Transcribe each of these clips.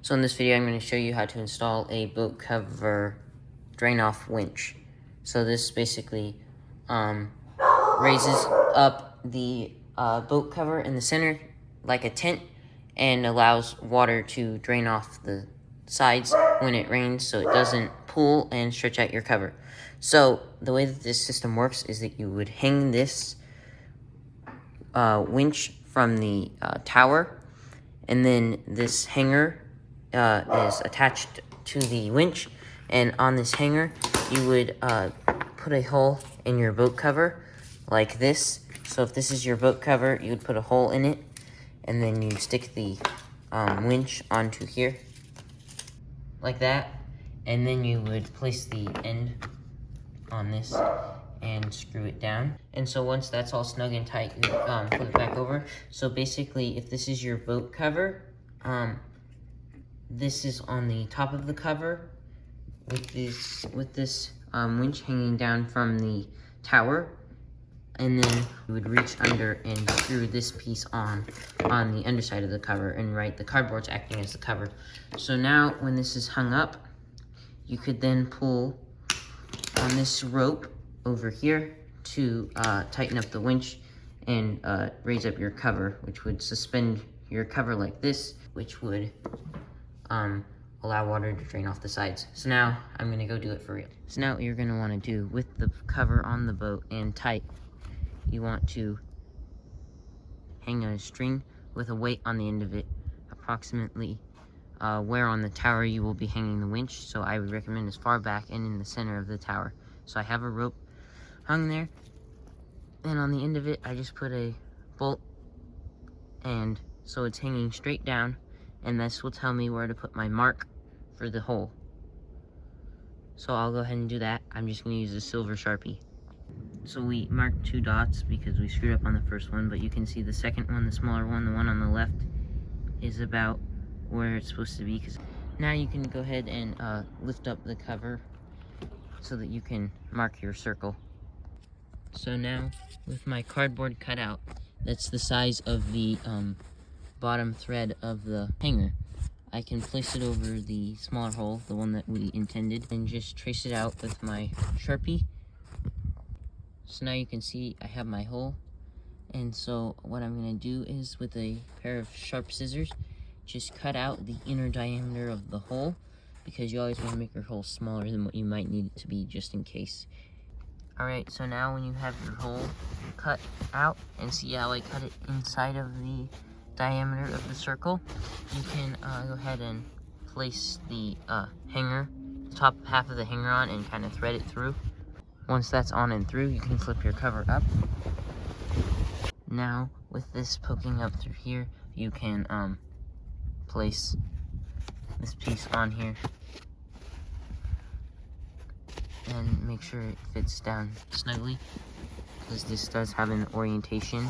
So in this video, I'm going to show you how to install a boat cover drain-off winch. So this basically raises up the boat cover in the center like a tent and allows water to drain off the sides when it rains so it doesn't pool and stretch out your cover. So the way that this system works is that you would hang this winch from the tower, and then this hanger is attached to the winch, and on this hanger you would put a hole in your boat cover like this. So if this is your boat cover, you would put a hole in it, and then you stick the winch onto here like that, and then you would place the end on this and screw it down. And so once that's all snug and tight, you put it back over. So basically, if this is your boat cover, this is on the top of the cover with this winch hanging down from the tower, and then you would reach under and screw this piece on the underside of the cover, and the cardboard's acting as the cover. So now when this is hung up, you could then pull on this rope over here to tighten up the winch and raise up your cover, which would suspend your cover like this, which would allow water to drain off the sides. So now I'm going to go do it for real. So now what you're going to want to do with the cover on the boat and tight, you want to hang a string with a weight on the end of it, approximately where on the tower you will be hanging the winch. So I would recommend as far back and in the center of the tower. So I have a rope hung there, and on the end of it I just put a bolt, and so it's hanging straight down, and this will tell me where to put my mark for the hole. So I'll go ahead and do that. I'm just going to use a silver Sharpie. So we marked 2 dots because we screwed up on the first one, but you can see the second one, the smaller one, the one on the left, is about where it's supposed to be. Now you can go ahead and lift up the cover so that you can mark your circle. So now, with my cardboard cutout, that's the size of the bottom thread of the hanger, I can place it over the smaller hole, the one that we intended, and just trace it out with my Sharpie. So now you can see I have my hole, and so what I'm going to do is, with a pair of sharp scissors, just cut out the inner diameter of the hole, because you always want to make your hole smaller than what you might need it to be, just in case. Alright, so now when you have your hole cut out, and see how I cut it inside of the diameter of the circle, you can go ahead and place the hanger, the top half of the hanger on, and kind of thread it through. Once that's on and through, you can flip your cover up. Now, with this poking up through here, you can place this piece on here and make sure it fits down snugly, because this does have an orientation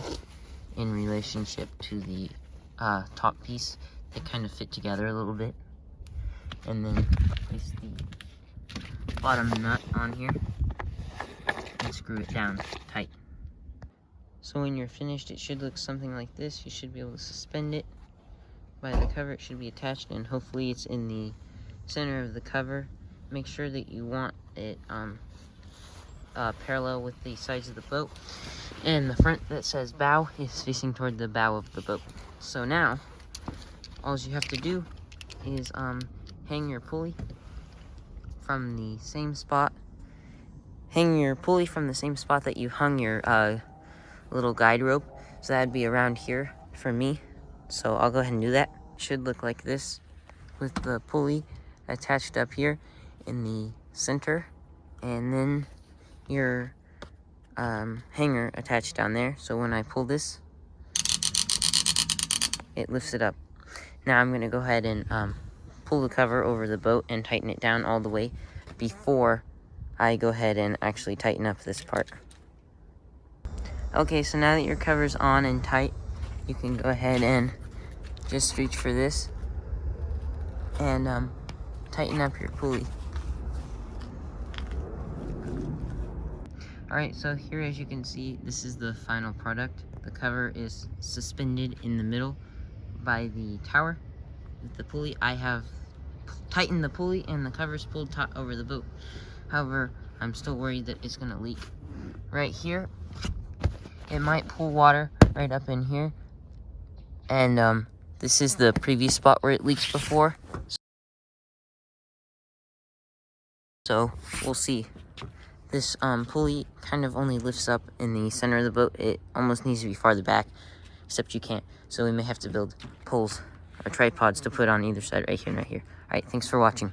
in relationship to the top piece. They kind of fit together a little bit. And then place the bottom nut on here and screw it down tight. So when you're finished, it should look something like this. You should be able to suspend it by the cover. It should be attached, and hopefully it's in the center of the cover. Make sure that you want it parallel with the sides of the boat, and the front that says bow is facing toward the bow of the boat. So now all you have to do is hang your pulley from the same spot. Hang your pulley from the same spot that you hung your little guide rope. So that'd be around here for me. So I'll go ahead and do that. It should look like this, with the pulley attached up here in the center, and then your hanger attached down there. So when I pull this, it lifts it up. Now I'm going to go ahead and pull the cover over the boat and tighten it down all the way before I go ahead and actually tighten up this part. Okay, so now that your cover's on and tight, you can go ahead and just reach for this and tighten up your pulley. Alright, so here, as you can see, this is the final product. The cover is suspended in the middle by the tower, with the pulley. I have tightened the pulley and the cover's pulled taut over the boat. However, I'm still worried that it's gonna leak. Right here, it might pull water right up in here. And this is the previous spot where it leaked before. So we'll see. This pulley kind of only lifts up in the center of the boat. It almost needs to be farther back, except you can't. So we may have to build poles or tripods to put on either side, right here and right here. All right, thanks for watching.